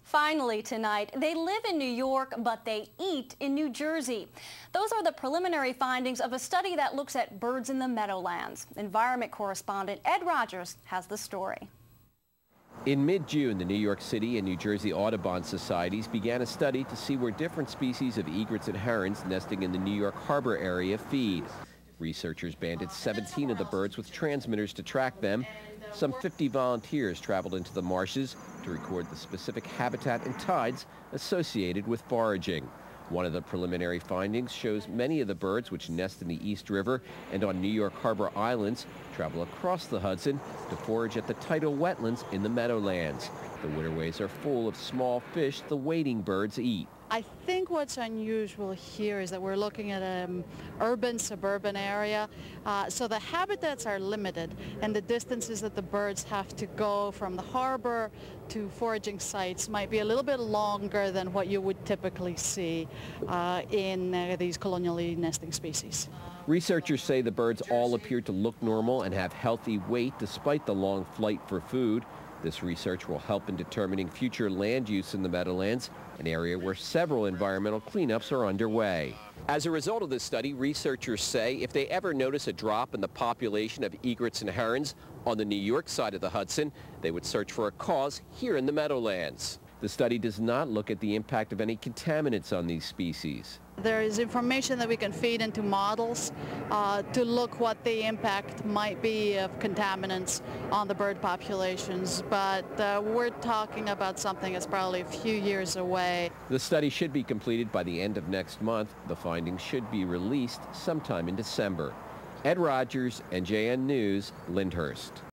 Finally tonight, they live in New York, but they eat in New Jersey. Those are the preliminary findings of a study that looks at birds in the Meadowlands. Environment correspondent Ed Rogers has the story. In mid-June, the New York City and New Jersey Audubon Societies began a study to see where different species of egrets and herons nesting in the New York Harbor area feed. Researchers banded 17 of the birds with transmitters to track them. Some 50 volunteers traveled into the marshes to record the specific habitat and tides associated with foraging. One of the preliminary findings shows many of the birds which nest in the East River and on New York Harbor Islands travel across the Hudson to forage at the tidal wetlands in the Meadowlands. The waterways are full of small fish the wading birds eat. I think what's unusual here is that we're looking at an urban-suburban area, so the habitats are limited, and the distances that the birds have to go from the harbor to foraging sites might be a little bit longer than what you would typically see in these colonially nesting species. Researchers say the birds all appear to look normal and have healthy weight despite the long flight for food. This research will help in determining future land use in the Meadowlands, an area where several environmental cleanups are underway. As a result of this study, researchers say if they ever notice a drop in the population of egrets and herons on the New York side of the Hudson, they would search for a cause here in the Meadowlands. The study does not look at the impact of any contaminants on these species. There is information that we can feed into models to look what the impact might be of contaminants on the bird populations, but we're talking about something that's probably a few years away. The study should be completed by the end of next month. The findings should be released sometime in December. Ed Rogers, NJN News, Lyndhurst.